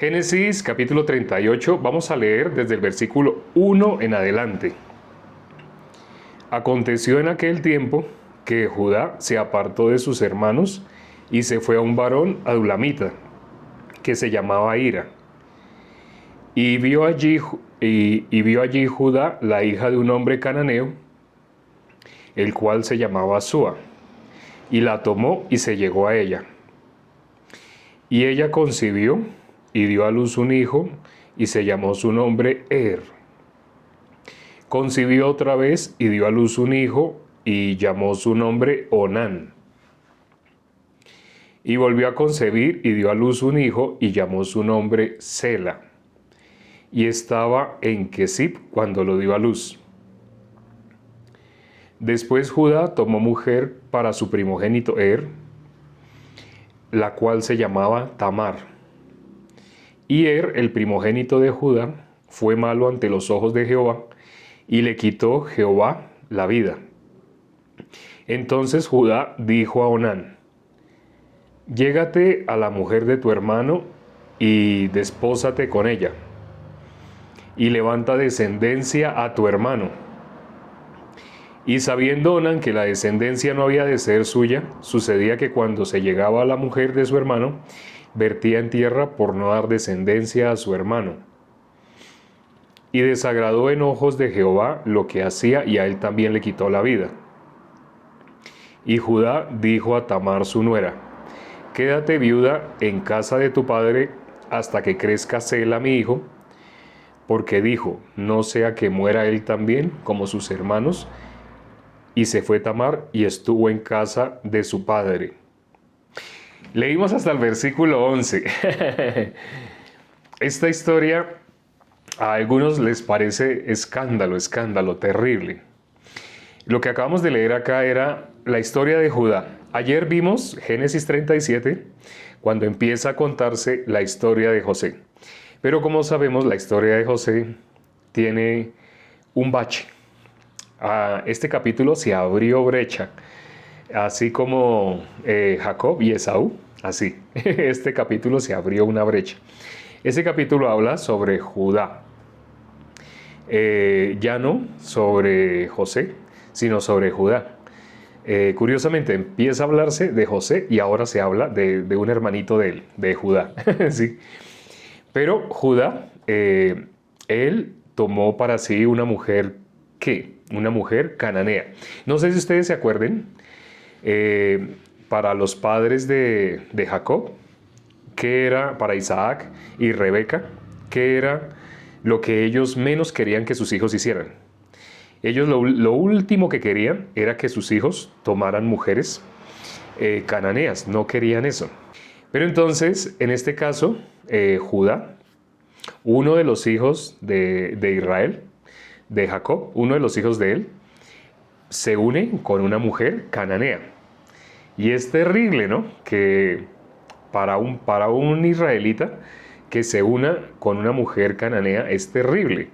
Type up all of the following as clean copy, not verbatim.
Génesis capítulo 38, vamos a leer desde el versículo 1 en adelante. Aconteció en aquel tiempo que Judá se apartó de sus hermanos y se fue a un varón adulamita, que se llamaba Hira. Y vio allí Judá la hija de un hombre cananeo, el cual se llamaba Súa, y la tomó y se llegó a ella. Y ella concibió y dio a luz un hijo, y se llamó su nombre Concibió otra vez y dio a luz un hijo, y llamó su nombre Onán. Y volvió a concebir y dio a luz un hijo, y llamó su nombre Sela. Y estaba en Quesib cuando lo dio a luz. Después Judá tomó mujer para su primogénito la cual se llamaba Tamar. Y el primogénito de Judá, fue malo ante los ojos de Jehová, y le quitó Jehová la vida. Entonces Judá dijo a Onán: llégate a la mujer de tu hermano y despósate con ella, y levanta descendencia a tu hermano. Y sabiendo Onán que la descendencia no había de ser suya, sucedía que cuando se llegaba a la mujer de su hermano, vertía en tierra por no dar descendencia a su hermano. Y desagradó en ojos de Jehová lo que hacía, y a él también le quitó la vida. Y Judá dijo a Tamar su nuera: quédate viuda en casa de tu padre hasta que crezca Sela mi hijo, porque dijo: no sea que muera él también como sus hermanos. Y se fue Tamar y estuvo en casa de su padre. Leímos hasta el versículo 11. Esta historia a algunos les parece escándalo, terrible. Lo que acabamos de leer acá era la historia de Judá. Ayer vimos Génesis 37, cuando empieza a contarse la historia de José. Pero como sabemos, la historia de José tiene un bache. Este capítulo se abrió brecha, así como Jacob y Esaú, así. Este capítulo se abrió una brecha. Este capítulo habla sobre Judá, ya no sobre José, sino sobre Judá. Curiosamente empieza a hablarse de José y ahora se habla de un hermanito de él, de Judá. ¿Sí? Pero Judá, él tomó para sí una mujer, ¿qué? Una mujer cananea. No sé si ustedes se acuerden, para los padres de Jacob, ¿qué era para Isaac y Rebeca? ¿Qué era lo que ellos menos querían que sus hijos hicieran? Ellos lo último que querían era que sus hijos tomaran mujeres cananeas, no querían eso. Pero entonces, en este caso, Judá, uno de los hijos de Israel, de Jacob, uno de los hijos de él, se une con una mujer cananea. Y es terrible, ¿no? Que para un israelita que se una con una mujer cananea es terrible.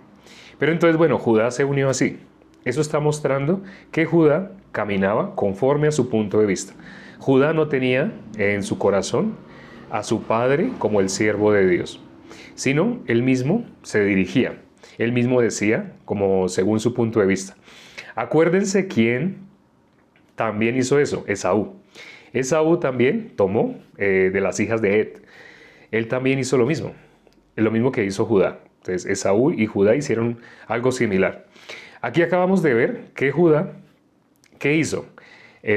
Pero entonces, bueno, Judá se unió así. Eso está mostrando que Judá caminaba conforme a su punto de vista. Judá no tenía en su corazón a su padre como el siervo de Dios, sino él mismo se dirigía. Él mismo decía, como según su punto de vista. Acuérdense quién también hizo eso: Esaú. Esaú también tomó de las hijas de Ed. Él también hizo lo mismo que hizo Judá. Entonces Esaú y Judá hicieron algo similar. Aquí acabamos de ver que Judá, ¿qué hizo?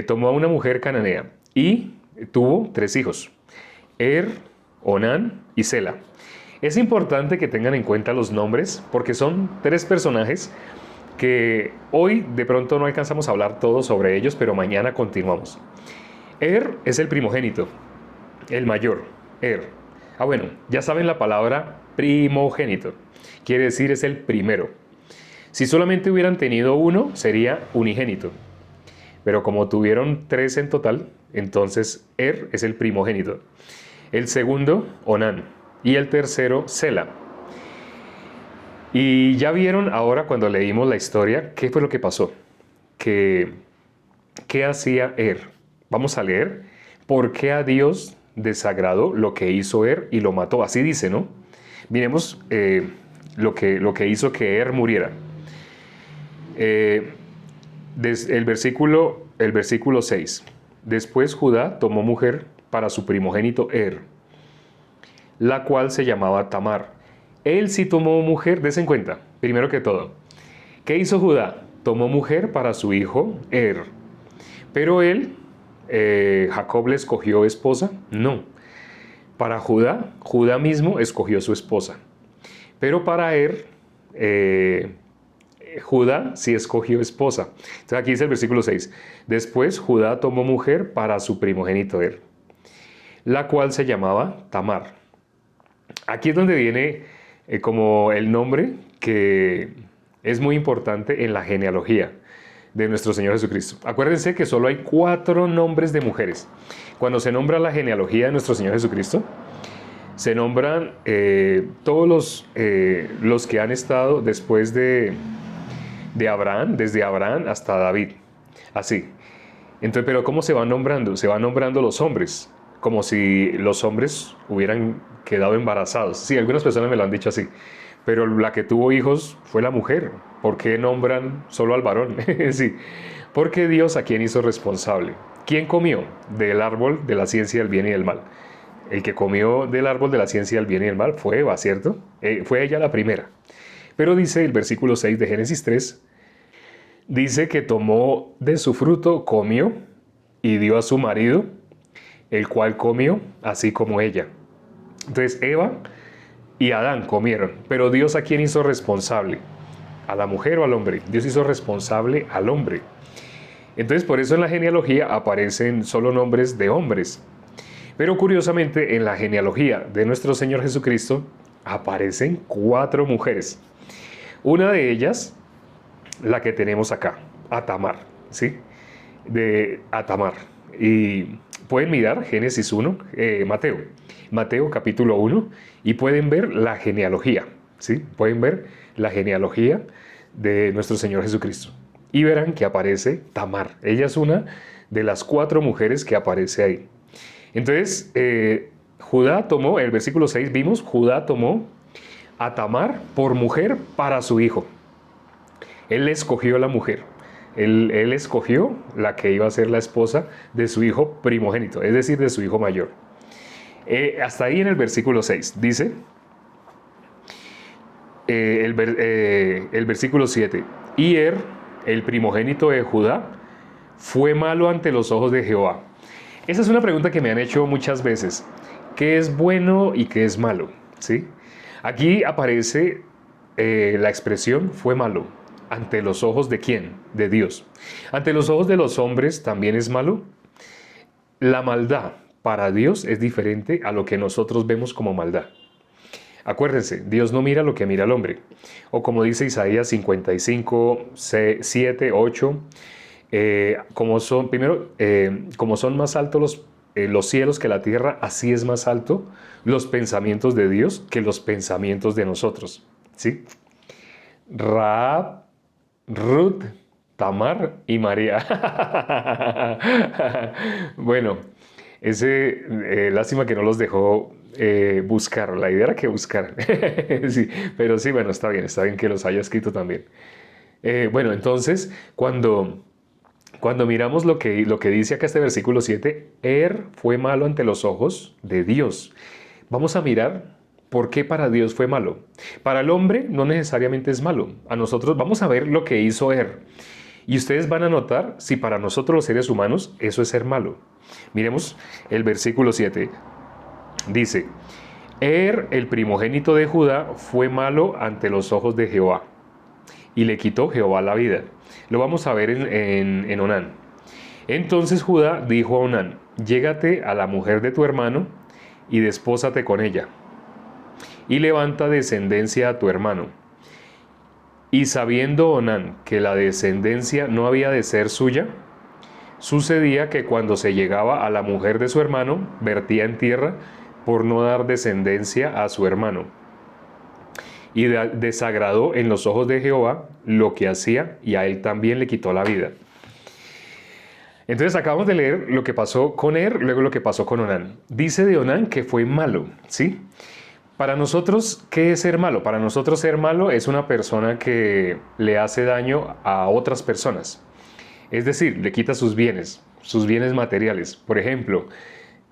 Tomó a una mujer cananea y tuvo 3 hijos: Onán y Sela. Es importante que tengan en cuenta los nombres, porque son 3 personajes que hoy de pronto no alcanzamos a hablar todo sobre ellos, pero mañana continuamos. Es el primogénito, el mayor, bueno, ya saben la palabra primogénito, quiere decir es el primero. Si solamente hubieran tenido uno, sería unigénito. Pero como tuvieron 3 en total, entonces es el primogénito. El segundo, Onán. Y el tercero, Sela. Y ya vieron ahora cuando leímos la historia, ¿qué fue lo que pasó? ¿Qué hacía Vamos a leer por qué a Dios desagradó lo que hizo y lo mató. Así dice, ¿no? Miremos lo que hizo que Er muriera. El versículo 6. Después Judá tomó mujer para su primogénito Er, la cual se llamaba Tamar. Él sí tomó mujer, des en cuenta, primero que todo. ¿Qué hizo Judá? Tomó mujer para su hijo Er. Pero él, Jacob le escogió esposa. No. Para Judá, Judá mismo escogió su esposa. Pero para Er, Judá sí escogió esposa. Entonces aquí dice el versículo 6. Después Judá tomó mujer para su primogénito Er, la cual se llamaba Tamar. Aquí es donde viene como el nombre que es muy importante en la genealogía de nuestro Señor Jesucristo. Acuérdense que solo hay 4 nombres de mujeres. Cuando se nombra la genealogía de nuestro Señor Jesucristo, se nombran todos los que han estado después de Abraham, desde Abraham hasta David. Así. Entonces, pero ¿cómo se van nombrando? Se van nombrando los hombres, como si los hombres hubieran quedado embarazados. Sí, algunas personas me lo han dicho así. Pero la que tuvo hijos fue la mujer. ¿Por qué nombran solo al varón? Sí, porque Dios a quién hizo responsable. ¿Quién comió del árbol de la ciencia del bien y del mal? El que comió del árbol de la ciencia del bien y del mal fue Eva, ¿cierto? Fue ella la primera. Pero dice el versículo 6 de Génesis 3, dice que tomó de su fruto, comió y dio a su marido, el cual comió así como ella. Entonces Eva y Adán comieron, pero Dios ¿a quién hizo responsable? ¿A la mujer o al hombre? Dios hizo responsable al hombre. Entonces por eso en la genealogía aparecen solo nombres de hombres. Pero curiosamente en la genealogía de nuestro Señor Jesucristo aparecen 4 mujeres. Una de ellas, la que tenemos acá, Tamar, ¿sí? De Tamar. Y pueden mirar Génesis 1, Mateo capítulo 1, y pueden ver la genealogía, ¿sí? Pueden ver la genealogía de nuestro Señor Jesucristo. Y verán que aparece Tamar. Ella es una de las 4 mujeres que aparece ahí. Entonces, Judá tomó, el versículo 6 vimos, Judá tomó a Tamar por mujer para su hijo. Él escogió la mujer. Él escogió la que iba a ser la esposa de su hijo primogénito, es decir, de su hijo mayor. Hasta ahí en el versículo 6 dice, el versículo 7, y el primogénito de Judá, fue malo ante los ojos de Jehová. Esa es una pregunta que me han hecho muchas veces. ¿Qué es bueno y qué es malo? ¿Sí? Aquí aparece la expresión fue malo. ¿Ante los ojos de quién? De Dios. ¿Ante los ojos de los hombres también es malo? La maldad para Dios es diferente a lo que nosotros vemos como maldad. Acuérdense, Dios no mira lo que mira el hombre. O como dice Isaías 55, 7, 8, como son más altos los cielos que la tierra, así es más alto los pensamientos de Dios que los pensamientos de nosotros. ¿Sí? Raab, Ruth, Tamar y María. Bueno, lástima que no los dejó buscar. La idea era que buscaran. Sí, pero sí, bueno, está bien que los haya escrito también. Bueno, entonces, cuando miramos lo que dice acá este versículo 7, fue malo ante los ojos de Dios. Vamos a mirar por qué para Dios fue malo. Para el hombre no necesariamente es malo. A nosotros vamos a ver lo que hizo y ustedes van a notar si para nosotros los seres humanos eso es ser malo. Miremos el versículo 7. Dice, el primogénito de Judá, fue malo ante los ojos de Jehová, y le quitó Jehová la vida. Lo vamos a ver en Onán. Entonces Judá dijo a Onán, llégate a la mujer de tu hermano y despósate con ella, y levanta descendencia a tu hermano. Y sabiendo Onán que la descendencia no había de ser suya, sucedía que cuando se llegaba a la mujer de su hermano, vertía en tierra por no dar descendencia a su hermano. Y desagradó en los ojos de Jehová lo que hacía, y a él también le quitó la vida. Entonces acabamos de leer lo que pasó con luego lo que pasó con Onán. Dice de Onán que fue malo, ¿sí? Para nosotros, ¿qué es ser malo? Para nosotros ser malo es una persona que le hace daño a otras personas. Es decir, le quita sus bienes materiales. Por ejemplo,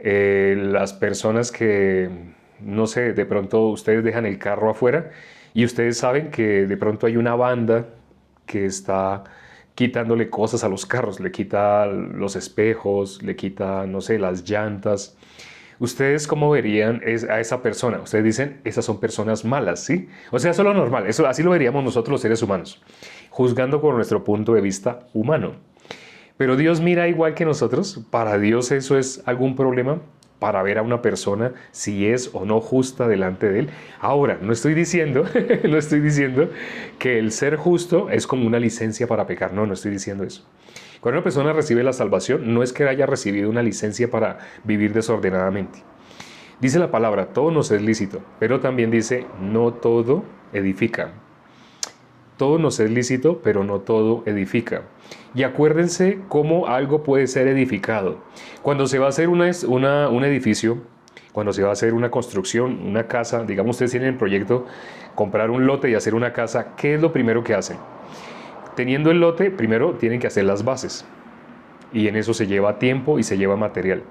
las personas que, no sé, de pronto ustedes dejan el carro afuera y ustedes saben que de pronto hay una banda que está quitándole cosas a los carros, le quita los espejos, le quita, no sé, las llantas. ¿Ustedes cómo verían a esa persona? Ustedes dicen, esas son personas malas, ¿sí? O sea, eso es lo normal, eso, así lo veríamos nosotros los seres humanos, juzgando por nuestro punto de vista humano. Pero Dios mira igual que nosotros. Para Dios eso es algún problema para ver a una persona si es o no justa delante de Él. Ahora, no estoy diciendo, no estoy diciendo que el ser justo es como una licencia para pecar. No, no estoy diciendo eso. Cuando una persona recibe la salvación, no es que haya recibido una licencia para vivir desordenadamente. Dice la palabra, todo nos es lícito, pero también dice, no todo edifica. Todo nos es lícito, pero no todo edifica. Y acuérdense cómo algo puede ser edificado. Cuando se va a hacer un edificio, cuando se va a hacer una construcción, una casa, digamos ustedes tienen el proyecto, comprar un lote y hacer una casa, ¿qué es lo primero que hacen? Teniendo el lote, primero tienen que hacer las bases. Y en eso se lleva tiempo y se lleva material.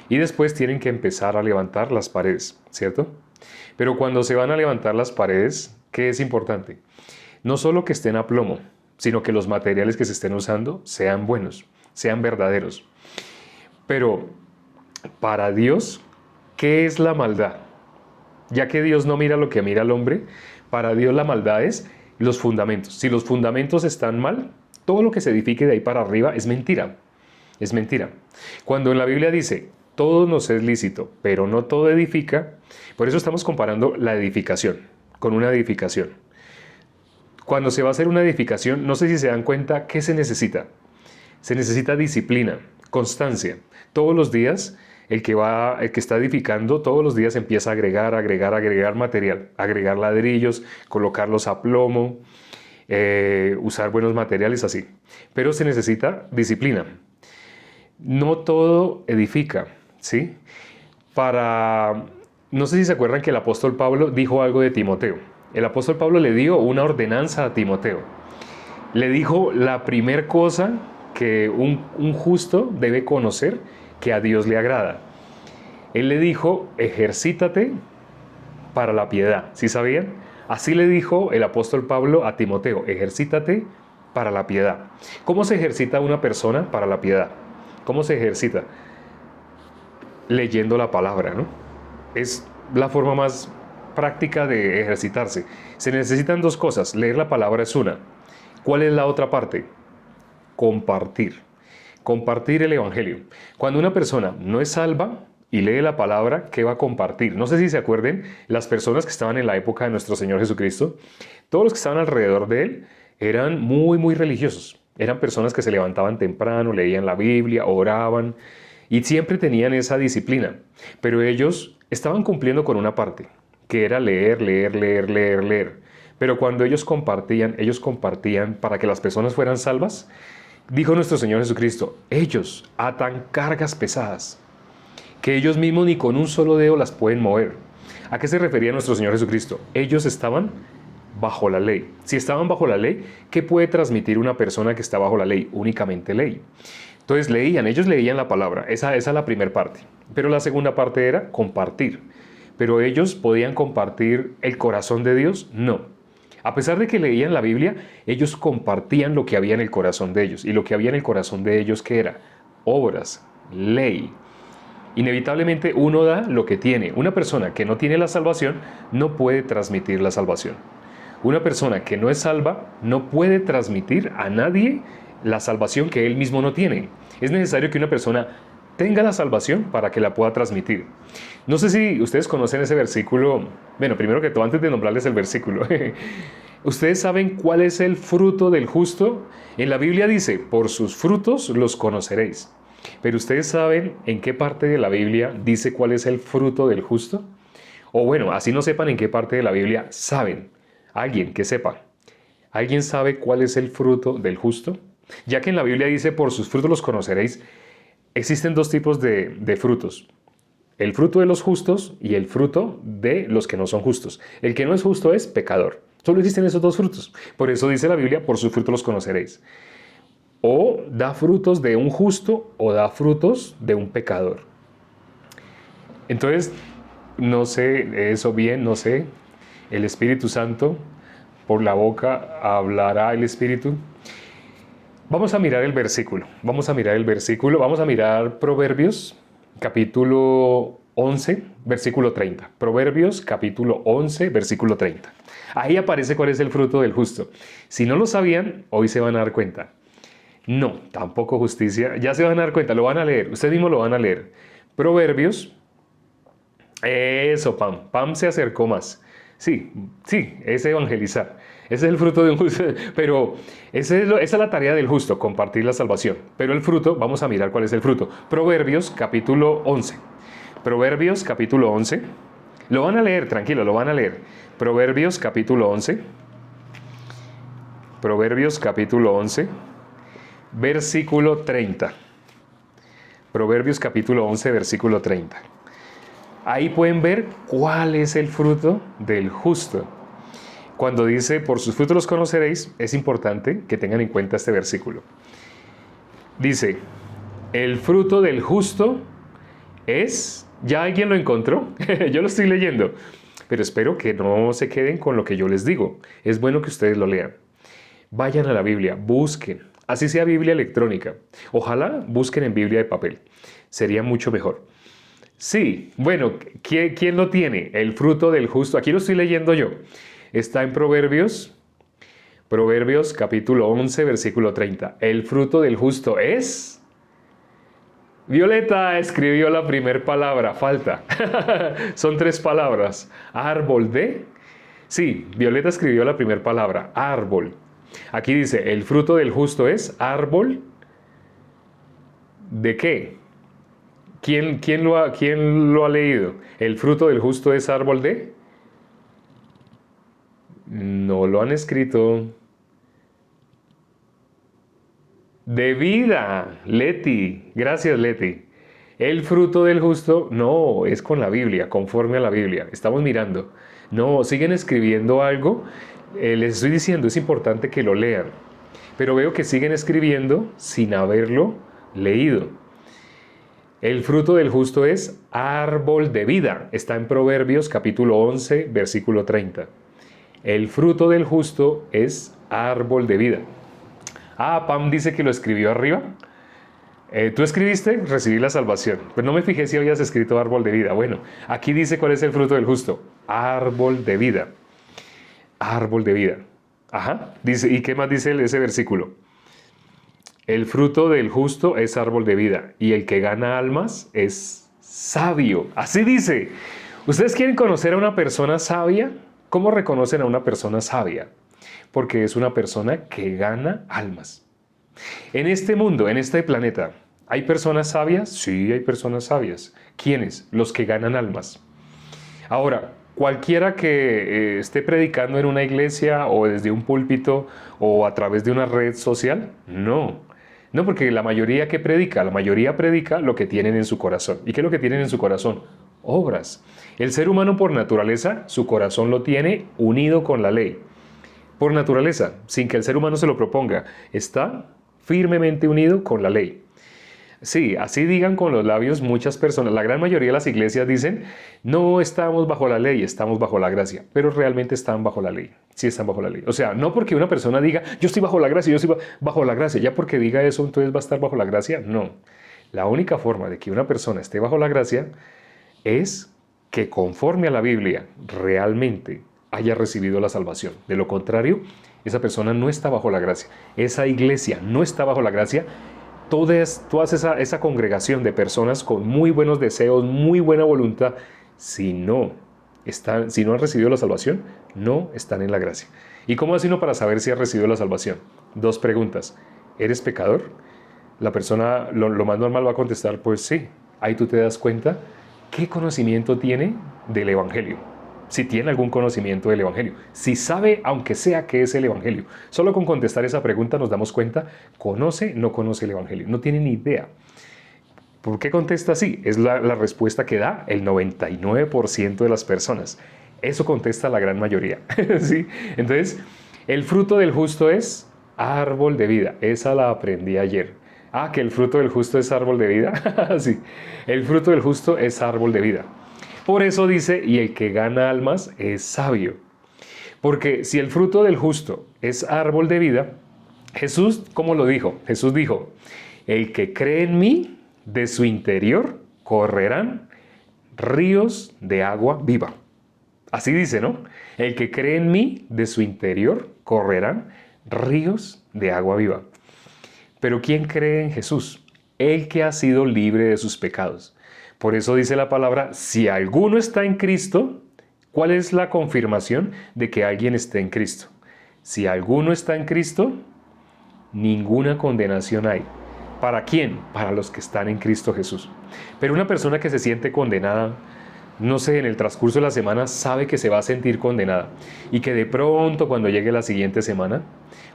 Y después tienen que empezar a levantar las paredes, ¿cierto? Pero cuando se van a levantar las paredes, ¿qué es importante? No solo que estén a plomo, sino que los materiales que se estén usando sean buenos, sean verdaderos. Pero para Dios, ¿qué es la maldad? Ya que Dios no mira lo que mira el hombre, para Dios la maldad es los fundamentos. Si los fundamentos están mal, todo lo que se edifique de ahí para arriba es mentira. Es mentira. Cuando en la Biblia dice, todo nos es lícito, pero no todo edifica, por eso estamos comparando la edificación con una edificación. Cuando se va a hacer una edificación, no sé si se dan cuenta, ¿qué se necesita? Se necesita disciplina, constancia. Todos los días, el que está edificando, todos los días empieza a agregar material, agregar ladrillos, colocarlos a plomo, usar buenos materiales así. Pero se necesita disciplina. No todo edifica, ¿sí? No sé si se acuerdan que el apóstol Pablo dijo algo de Timoteo. El apóstol Pablo le dio una ordenanza a Timoteo. Le dijo la primer cosa que un justo debe conocer que a Dios le agrada. Él le dijo, ejercítate para la piedad. ¿Sí sabían? Así le dijo el apóstol Pablo a Timoteo, ejercítate para la piedad. ¿Cómo se ejercita una persona para la piedad? ¿Cómo se ejercita? Leyendo la palabra, ¿no? Es la forma más práctica de ejercitarse. Se necesitan dos cosas. Leer la palabra es una. ¿Cuál es la otra parte? Compartir. Compartir el evangelio. Cuando una persona no es salva y lee la palabra, ¿qué va a compartir? No sé si se acuerden, las personas que estaban en la época de nuestro Señor Jesucristo, todos los que estaban alrededor de Él eran muy, muy religiosos. Eran personas que se levantaban temprano, leían la Biblia, oraban y siempre tenían esa disciplina. Pero ellos estaban cumpliendo con una parte, que era leer. Pero cuando ellos compartían para que las personas fueran salvas, dijo nuestro Señor Jesucristo, ellos atan cargas pesadas, que ellos mismos ni con un solo dedo las pueden mover. ¿A qué se refería nuestro Señor Jesucristo? Ellos estaban bajo la ley. Si estaban bajo la ley, ¿qué puede transmitir una persona que está bajo la ley? Únicamente ley. Entonces ellos leían la palabra. Esa es la primera parte. Pero la segunda parte era compartir. ¿Pero ellos podían compartir el corazón de Dios? No. A pesar de que leían la Biblia, ellos compartían lo que había en el corazón de ellos. Y lo que había en el corazón de ellos, ¿qué era? Obras, ley. Inevitablemente uno da lo que tiene. Una persona que no tiene la salvación no puede transmitir la salvación. Una persona que no es salva no puede transmitir a nadie la salvación que él mismo no tiene. Es necesario que una persona tenga la salvación para que la pueda transmitir. No sé si ustedes conocen ese versículo. Bueno, primero que todo, antes de nombrarles el versículo, ¿ustedes saben cuál es el fruto del justo? En la Biblia dice, por sus frutos los conoceréis. Pero ¿ustedes saben en qué parte de la Biblia dice cuál es el fruto del justo? O bueno, así no sepan en qué parte de la Biblia saben. Alguien que sepa. ¿Alguien sabe cuál es el fruto del justo? Ya que en la Biblia dice, por sus frutos los conoceréis, existen dos tipos de frutos. el fruto de los justos y el fruto de los que no son justos. El que no es justo es pecador. Solo existen esos dos frutos. Por eso dice la Biblia, por sus frutos los conoceréis. O da frutos de un justo o da frutos de un pecador. Entonces, no sé, eso bien, no sé. El Espíritu Santo, por la boca hablará el Espíritu. Vamos a mirar el versículo. Vamos a mirar Proverbios, capítulo 11, versículo 30. Proverbios, capítulo 11, versículo 30. Ahí aparece cuál es el fruto del justo. Si no lo sabían, hoy se van a dar cuenta. No, tampoco justicia. Ya se van a dar cuenta, lo van a leer. Ustedes mismos lo van a leer. Proverbios. Eso, Pam se acercó más. Sí, es evangelizar. Ese es el fruto de un justo. Pero esa es la tarea del justo, compartir la salvación. Pero el fruto, vamos a mirar cuál es el fruto. Proverbios, capítulo 11. Proverbios, capítulo 11. Lo van a leer, tranquilo, lo van a leer. Proverbios, capítulo 11. Proverbios, capítulo 11. Versículo 30. Proverbios, capítulo 11, versículo 30. Ahí pueden ver cuál es el fruto del justo. Cuando dice, por sus frutos los conoceréis, es importante que tengan en cuenta este versículo. Dice, el fruto del justo es... ¿Ya alguien lo encontró? Yo lo estoy leyendo, pero espero que no se queden con lo que yo les digo. Es bueno que ustedes lo lean. Vayan a la Biblia, busquen, así sea Biblia electrónica. Ojalá busquen en Biblia de papel, sería mucho mejor. Sí, bueno, ¿quién lo tiene? El fruto del justo. Aquí lo estoy leyendo yo. Está en Proverbios, capítulo 11, versículo 30. El fruto del justo es... Violeta escribió la primera palabra, falta. Son 3 palabras. Árbol de... Sí, Violeta escribió la primera palabra, árbol. Aquí dice, el fruto del justo es árbol... ¿De qué? ¿Quién lo ha leído? ¿El fruto del justo es árbol de...? No lo han escrito. De vida, Leti. Gracias, Leti. El fruto del justo, no, es con la Biblia, conforme a la Biblia. Estamos mirando. No, siguen escribiendo algo. Les estoy diciendo, es importante que lo lean. Pero veo que siguen escribiendo sin haberlo leído. El fruto del justo es árbol de vida. Está en Proverbios capítulo 11, versículo 30. El fruto del justo es árbol de vida. Pam dice que lo escribió arriba. Tú escribiste, recibí la salvación. Pues no me fijé si habías escrito árbol de vida. Bueno, aquí dice cuál es el fruto del justo. Árbol de vida. Árbol de vida. Ajá. Dice, ¿y qué más dice ese versículo? El fruto del justo es árbol de vida y el que gana almas es sabio. Así dice. ¿Ustedes quieren conocer a una persona sabia? ¿Cómo reconocen a una persona sabia? Porque es una persona que gana almas. En este mundo, en este planeta, ¿hay personas sabias? Sí, hay personas sabias. ¿Quiénes? Los que ganan almas. Ahora, cualquiera que esté predicando en una iglesia o desde un púlpito o a través de una red social, no. No, porque la mayoría predica lo que tienen en su corazón. ¿Y qué es lo que tienen en su corazón? Obras. El ser humano por naturaleza, su corazón lo tiene unido con la ley. Por naturaleza, sin que el ser humano se lo proponga, está firmemente unido con la ley. Sí, así digan con los labios muchas personas. La gran mayoría de las iglesias dicen, no estamos bajo la ley, estamos bajo la gracia. Pero realmente están bajo la ley. Sí están bajo la ley. O sea, no porque una persona diga, yo estoy bajo la gracia, yo estoy bajo la gracia. Ya porque diga eso, entonces va a estar bajo la gracia. No. La única forma de que una persona esté bajo la gracia es que conforme a la Biblia realmente haya recibido la salvación. De lo contrario, esa persona no está bajo la gracia. Esa iglesia no está bajo la gracia. Toda esa congregación de personas con muy buenos deseos, muy buena voluntad, si no han recibido la salvación, no están en la gracia. ¿Y cómo hace uno para saber si ha recibido la salvación? 2 preguntas. ¿Eres pecador? La persona, lo más normal va a contestar, pues sí. Ahí tú te das cuenta qué conocimiento tiene del Evangelio. Si tiene algún conocimiento del Evangelio. Si sabe, aunque sea, qué es el Evangelio. Solo con contestar esa pregunta nos damos cuenta, ¿conoce o no conoce el Evangelio? No tiene ni idea. ¿Por qué contesta así? Es la respuesta que da el 99% de las personas. Eso contesta la gran mayoría. ¿Sí? Entonces, el fruto del justo es árbol de vida. Esa la aprendí ayer. Ah, que el fruto del justo es árbol de vida. Sí, el fruto del justo es árbol de vida. Por eso dice, y el que gana almas es sabio. Porque si el fruto del justo es árbol de vida, Jesús, ¿cómo lo dijo? Jesús dijo, el que cree en mí, de su interior correrán ríos de agua viva. Así dice, ¿no? El que cree en mí, de su interior correrán ríos de agua viva. Pero ¿quién cree en Jesús? El que ha sido libre de sus pecados. Por eso dice la palabra, si alguno está en Cristo, ¿cuál es la confirmación de que alguien esté en Cristo? Si alguno está en Cristo, ninguna condenación hay. ¿Para quién? Para los que están en Cristo Jesús. Pero una persona que se siente condenada, no sé, en el transcurso de la semana sabe que se va a sentir condenada y que de pronto cuando llegue la siguiente semana,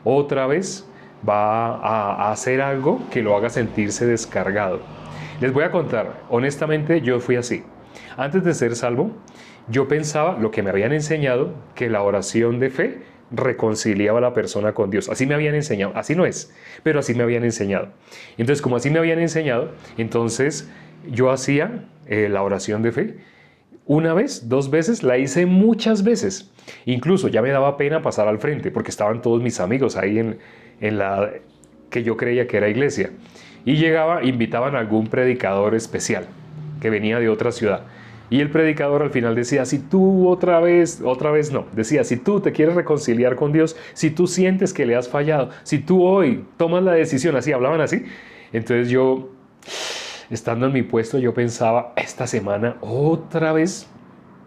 otra vez va a hacer algo que lo haga sentirse descargado. Les voy a contar, honestamente yo fui así. Antes de ser salvo, yo pensaba lo que me habían enseñado, que la oración de fe reconciliaba a la persona con Dios. Así me habían enseñado, así no es, pero así me habían enseñado. Entonces, como así me habían enseñado, entonces yo hacía la oración de fe. Una vez, dos veces, la hice muchas veces. Incluso ya me daba pena pasar al frente porque estaban todos mis amigos ahí en la que yo creía que era iglesia. Y llegaba, invitaban a algún predicador especial que venía de otra ciudad. Y el predicador al final decía, si tú otra vez no, decía, si tú te quieres reconciliar con Dios, si tú sientes que le has fallado, si tú hoy tomas la decisión, así, hablaban así. Entonces yo, estando en mi puesto, yo pensaba, esta semana otra vez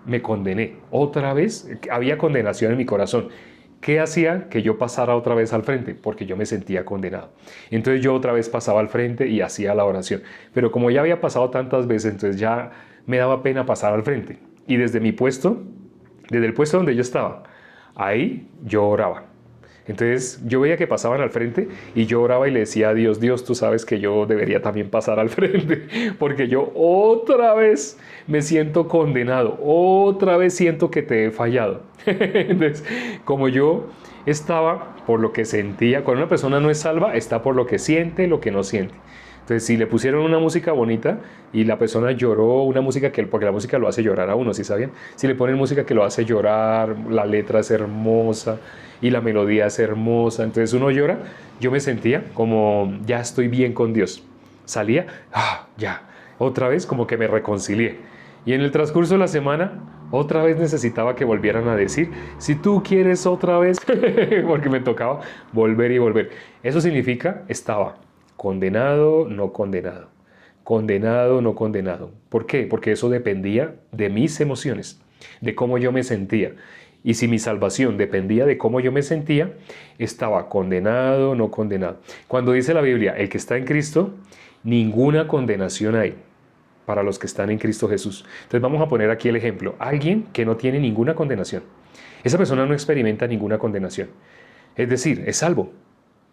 me condené, otra vez había condenación en mi corazón. ¿Qué hacía? Que yo pasara otra vez al frente, porque yo me sentía condenado. Entonces yo otra vez pasaba al frente y hacía la oración. Pero como ya había pasado tantas veces, entonces ya me daba pena pasar al frente. Y desde mi puesto, desde el puesto donde yo estaba, ahí yo oraba. Entonces yo veía que pasaban al frente y yo oraba y le decía a Dios, Dios, tú sabes que yo debería también pasar al frente, porque yo otra vez me siento condenado, otra vez siento que te he fallado. Entonces, como yo estaba por lo que sentía, cuando una persona no es salva, está por lo que siente, lo que no siente. Entonces, si le pusieron una música bonita y la persona lloró, una música porque la música lo hace llorar a uno, ¿sí sabían? Si le ponen música que lo hace llorar, la letra es hermosa y la melodía es hermosa, entonces uno llora, yo me sentía como ya estoy bien con Dios. Salía, ya, otra vez como que me reconcilié. Y en el transcurso de la semana, otra vez necesitaba que volvieran a decir, si tú quieres otra vez, porque me tocaba volver y volver. Eso significa, estaba condenado, no condenado. Condenado, no condenado. ¿Por qué? Porque eso dependía de mis emociones, de cómo yo me sentía. Y si mi salvación dependía de cómo yo me sentía, estaba condenado, no condenado. Cuando dice la Biblia, el que está en Cristo, ninguna condenación hay para los que están en Cristo Jesús. Entonces vamos a poner aquí el ejemplo. Alguien que no tiene ninguna condenación. Esa persona no experimenta ninguna condenación. Es decir, es salvo.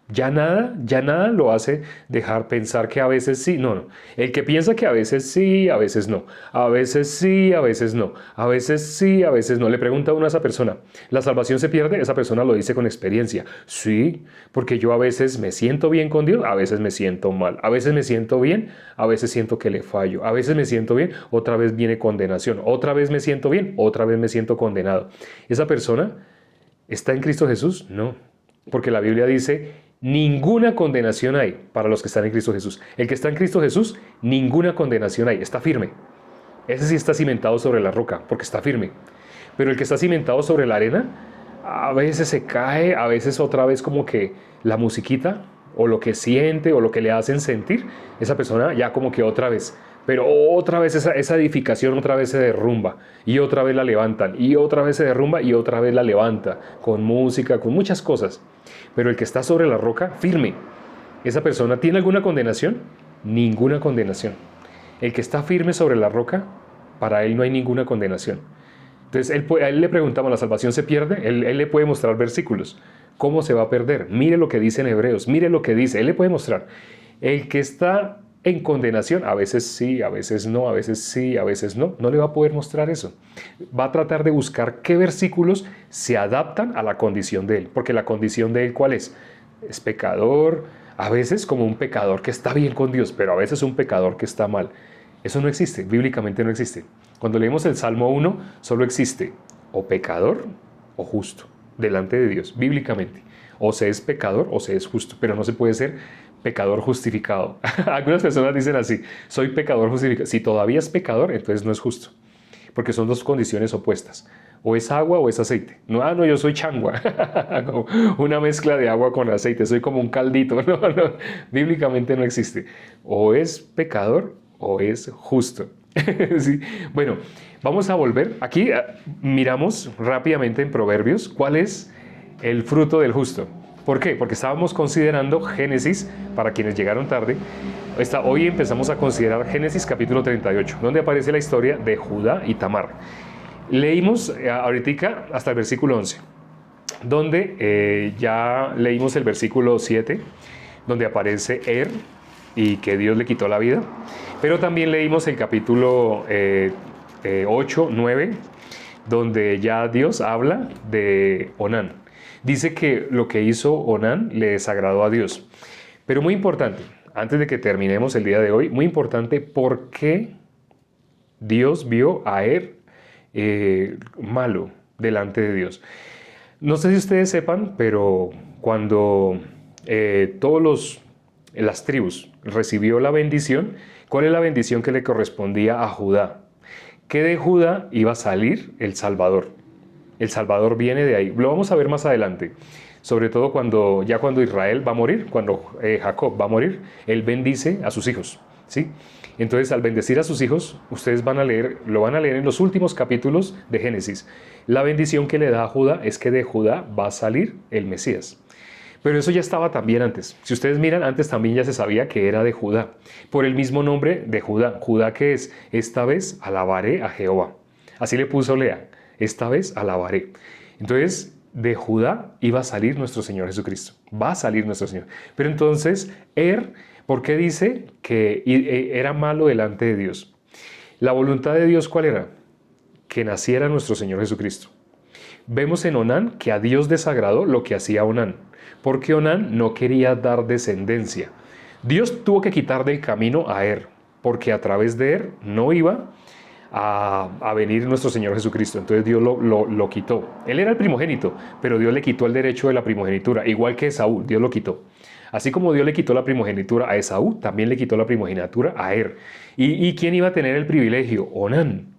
Ya nada lo hace dejar pensar que a veces sí, no. El que piensa que a veces sí, a veces no. A veces sí, a veces no. A veces sí, a veces no. Le pregunta uno a esa persona, ¿la salvación se pierde? Esa persona lo dice con experiencia. Sí, porque yo a veces me siento bien con Dios, a veces me siento mal. A veces me siento bien, a veces siento que le fallo. A veces me siento bien, otra vez viene condenación. Otra vez me siento bien, otra vez me siento condenado. ¿Esa persona está en Cristo Jesús? No, porque la Biblia dice, ninguna condenación hay para los que están en Cristo Jesús. El que está en Cristo Jesús, ninguna condenación hay, está firme. Ese sí está cimentado sobre la roca, porque está firme. Pero el que está cimentado sobre la arena, a veces se cae, a veces otra vez como que la musiquita, o lo que siente, o lo que le hacen sentir, esa persona ya como que otra vez. Pero otra vez esa edificación otra vez se derrumba y otra vez la levantan y otra vez se derrumba y otra vez la levanta con música, con muchas cosas. Pero el que está sobre la roca, firme. ¿Esa persona tiene alguna condenación? Ninguna condenación. El que está firme sobre la roca, para él no hay ninguna condenación. Entonces a él le preguntamos, ¿la salvación se pierde? Él le puede mostrar versículos. ¿Cómo se va a perder? Mire lo que dice en Hebreos, mire lo que dice, él le puede mostrar. El que está en condenación, a veces sí, a veces no, a veces sí, a veces no le va a poder mostrar eso. Va a tratar de buscar qué versículos se adaptan a la condición de él, porque la condición de él, ¿cuál es? Es pecador, a veces como un pecador que está bien con Dios, pero a veces un pecador que está mal. Eso no existe, bíblicamente no existe. Cuando leemos el Salmo 1, solo existe o pecador o justo delante de Dios, bíblicamente. O se es pecador o se es justo, pero no se puede ser pecador justificado. Algunas personas dicen así, soy pecador justificado. Si todavía es pecador, entonces no es justo, porque son dos condiciones opuestas. O es agua o es aceite. No, no, yo soy changua. Una mezcla de agua con aceite, soy como un caldito. No, no, bíblicamente no existe. O es pecador o es justo. Sí. Bueno, vamos a volver. Aquí miramos rápidamente en Proverbios cuál es el fruto del justo. ¿Por qué? Porque estábamos considerando Génesis, para quienes llegaron tarde. Hoy empezamos a considerar Génesis capítulo 38, donde aparece la historia de Judá y Tamar. Leímos ahorita hasta el versículo 11, donde ya leímos el versículo 7, donde aparece y que Dios le quitó la vida. Pero también leímos el capítulo 8, 9, donde ya Dios habla de Onán. Dice que lo que hizo Onán le desagradó a Dios. Pero muy importante, antes de que terminemos el día de hoy, muy importante, ¿por qué Dios vio a malo delante de Dios? No sé si ustedes sepan, pero cuando las tribus recibió la bendición, ¿cuál es la bendición que le correspondía a Judá? Que de Judá iba a salir el Salvador. El Salvador viene de ahí. Lo vamos a ver más adelante. Sobre todo cuando Israel va a morir, cuando Jacob va a morir, él bendice a sus hijos, ¿sí? Entonces, al bendecir a sus hijos, ustedes lo van a leer en los últimos capítulos de Génesis. La bendición que le da a Judá es que de Judá va a salir el Mesías. Pero eso ya estaba también antes. Si ustedes miran, antes también ya se sabía que era de Judá. Por el mismo nombre de Judá. ¿Judá qué es? Esta vez alabaré a Jehová. Así le puso Lea. Esta vez alabaré. Entonces, de Judá iba a salir nuestro Señor Jesucristo. Va a salir nuestro Señor. Pero entonces, ¿por qué dice que era malo delante de Dios? La voluntad de Dios, ¿cuál era? Que naciera nuestro Señor Jesucristo. Vemos en Onán que a Dios desagradó lo que hacía Onán, porque Onán no quería dar descendencia. Dios tuvo que quitar del camino a porque a través de no iba a venir nuestro Señor Jesucristo. Entonces Dios lo quitó. Él era el primogénito, pero Dios le quitó el derecho de la primogenitura, igual que Esaú, Dios lo quitó. Así como Dios le quitó la primogenitura a Esaú, también le quitó la primogenitura a ¿Y quién iba a tener el privilegio? Onán.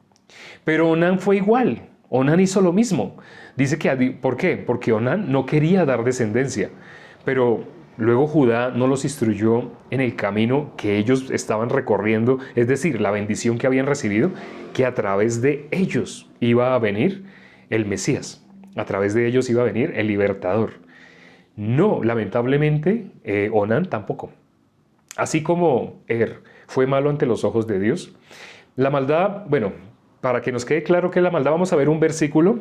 Pero Onán fue igual. Onán hizo lo mismo. Dice que, ¿por qué? Porque Onán no quería dar descendencia. Pero luego Judá no los instruyó en el camino que ellos estaban recorriendo, es decir, la bendición que habían recibido, que a través de ellos iba a venir el Mesías. A través de ellos iba a venir el libertador. No, lamentablemente, Onán tampoco. Así como fue malo ante los ojos de Dios, la maldad, bueno, para que nos quede claro que la maldad, vamos a ver un versículo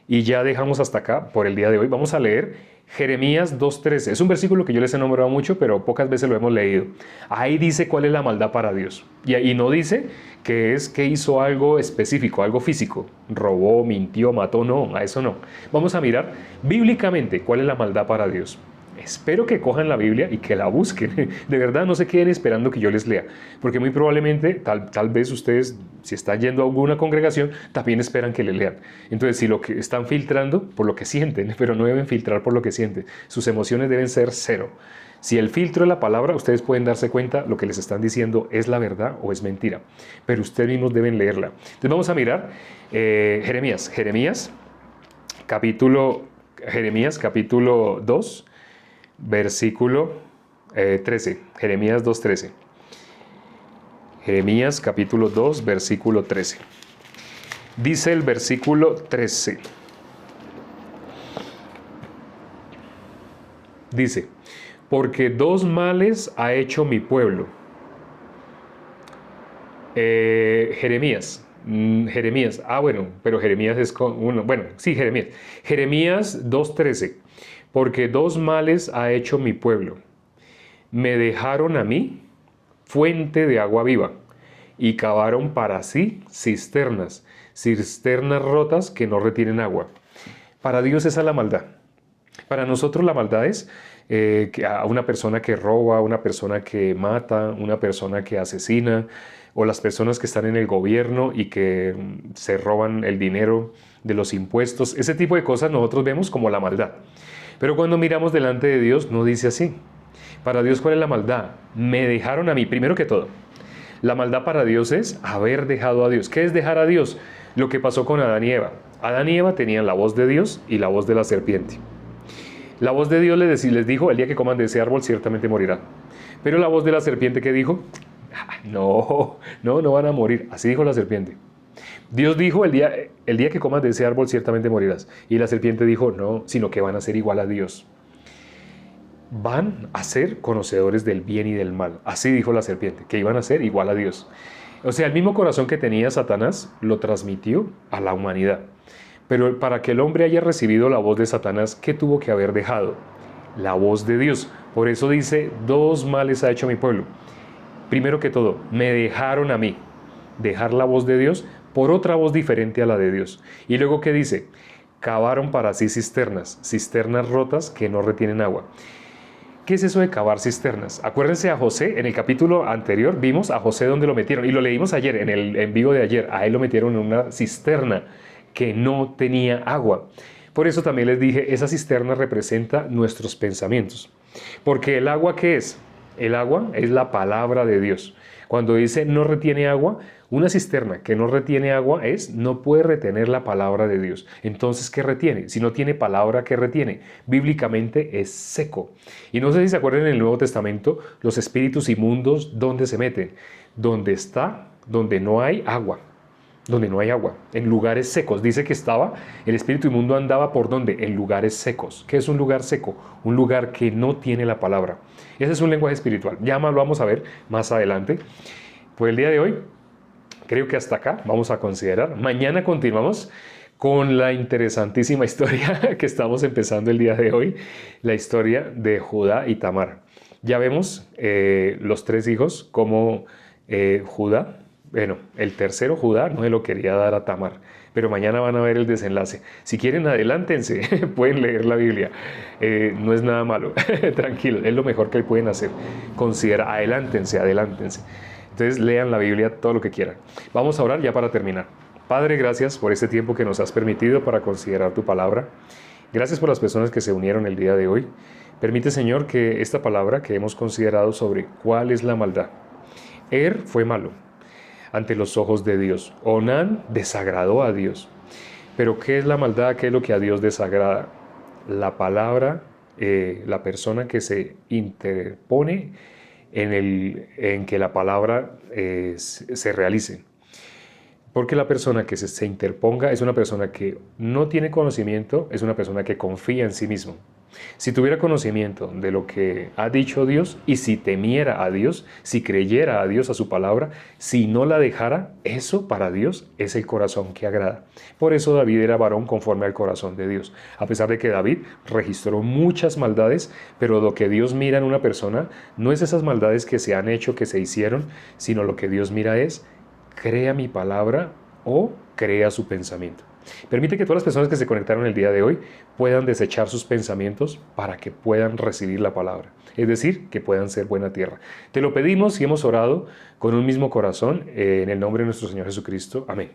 y ya dejamos hasta acá por el día de hoy. Vamos a leer Jeremías 2:13. Es un versículo que yo les he nombrado mucho, pero pocas veces lo hemos leído. Ahí dice cuál es la maldad para Dios. Y no dice que hizo algo específico, algo físico. Robó, mintió, mató, no, a eso no. Vamos a mirar bíblicamente cuál es la maldad para Dios. Espero que cojan la Biblia y que la busquen. De verdad, no se queden esperando que yo les lea, porque muy probablemente, tal vez ustedes, si están yendo a alguna congregación, también esperan que le lean. Entonces, si lo que están filtrando por lo que sienten, pero no deben filtrar por lo que sienten, sus emociones deben ser cero. Si el filtro es la palabra, ustedes pueden darse cuenta lo que les están diciendo es la verdad o es mentira, pero ustedes mismos deben leerla. Entonces vamos a mirar Jeremías capítulo 2, versículo 13, Jeremías 2:13. Jeremías capítulo 2, versículo 13. Dice el versículo 13. Dice, porque dos males ha hecho mi pueblo. Jeremías. Pero Jeremías es con uno. Bueno, sí, Jeremías 2:13. Porque dos males ha hecho mi pueblo. Me dejaron a mí fuente de agua viva, y cavaron para sí cisternas, cisternas rotas que no retienen agua. Para Dios esa es la maldad. Para nosotros la maldad es a una persona que roba, una persona que mata, una persona que asesina, o las personas que están en el gobierno y que se roban el dinero de los impuestos. Ese tipo de cosas nosotros vemos como la maldad. Pero cuando miramos delante de Dios no dice así. Para Dios, ¿cuál es la maldad? Me dejaron a mí, primero que todo. La maldad para Dios es haber dejado a Dios. ¿Qué es dejar a Dios? Lo que pasó con Adán y Eva. Adán y Eva tenían la voz de Dios y la voz de la serpiente. La voz de Dios les dijo, el día que coman de ese árbol ciertamente morirán. Pero la voz de la serpiente, ¿qué dijo? No van a morir. Así dijo la serpiente. Dios dijo, el día que comas de ese árbol ciertamente morirás. Y la serpiente dijo, no, sino que van a ser igual a Dios. Van a ser conocedores del bien y del mal. Así dijo la serpiente, que iban a ser igual a Dios. O sea, el mismo corazón que tenía Satanás lo transmitió a la humanidad. Pero para que el hombre haya recibido la voz de Satanás, ¿qué tuvo que haber dejado? La voz de Dios. Por eso dice, dos males ha hecho mi pueblo. Primero que todo, me dejaron a mí. Dejar la voz de Dios por otra voz diferente a la de Dios. Y luego, ¿qué dice? Cavaron para sí cisternas, cisternas rotas que no retienen agua. ¿Qué es eso de cavar cisternas? Acuérdense a José, en el capítulo anterior vimos a José donde lo metieron, y lo leímos ayer, en el en vivo de ayer, a él lo metieron en una cisterna que no tenía agua. Por eso también les dije, esa cisterna representa nuestros pensamientos. Porque el agua, ¿qué es? El agua es la palabra de Dios. Cuando dice no retiene agua, una cisterna que no retiene agua no puede retener la palabra de Dios. Entonces, ¿qué retiene? Si no tiene palabra, ¿qué retiene? Bíblicamente es seco. Y no sé si se acuerdan en el Nuevo Testamento, los espíritus inmundos, ¿dónde se meten? Donde no hay agua. Donde no hay agua, en lugares secos. Dice que el espíritu inmundo andaba por ¿dónde? En lugares secos. ¿Qué es un lugar seco? Un lugar que no tiene la palabra. Ese es un lenguaje espiritual. Ya más lo vamos a ver más adelante. Por el día de hoy, creo que hasta acá vamos a considerar. Mañana continuamos con la interesantísima historia que estamos empezando el día de hoy, la historia de Judá y Tamar. Ya vemos los tres hijos, como Judá, bueno, el tercero, Judá, no se lo quería dar a Tamar, pero mañana van a ver el desenlace. Si quieren, adelántense, pueden leer la Biblia, no es nada malo, tranquilo, es lo mejor que pueden hacer. Adelántense. Entonces lean la Biblia todo lo que quieran. Vamos a orar ya para terminar. Padre, gracias por este tiempo que nos has permitido para considerar tu palabra. Gracias por las personas que se unieron el día de hoy. Permite, Señor, que esta palabra que hemos considerado sobre cuál es la maldad. Fue malo ante los ojos de Dios. Onán desagradó a Dios. Pero ¿qué es la maldad? ¿Qué es lo que a Dios desagrada? La palabra, la persona que se interpone en que la palabra se realice. Porque la persona que se interponga es una persona que no tiene conocimiento, es una persona que confía en sí mismo. Si tuviera conocimiento de lo que ha dicho Dios y si temiera a Dios, si creyera a Dios, a su palabra, si no la dejara, eso para Dios es el corazón que agrada. Por eso David era varón conforme al corazón de Dios. A pesar de que David registró muchas maldades, pero lo que Dios mira en una persona no es esas maldades que se han hecho, que se hicieron, sino lo que Dios mira es, crea mi palabra o crea su pensamiento. Permite que todas las personas que se conectaron el día de hoy puedan desechar sus pensamientos para que puedan recibir la palabra. Es decir, que puedan ser buena tierra. Te lo pedimos y hemos orado con un mismo corazón en el nombre de nuestro Señor Jesucristo. Amén.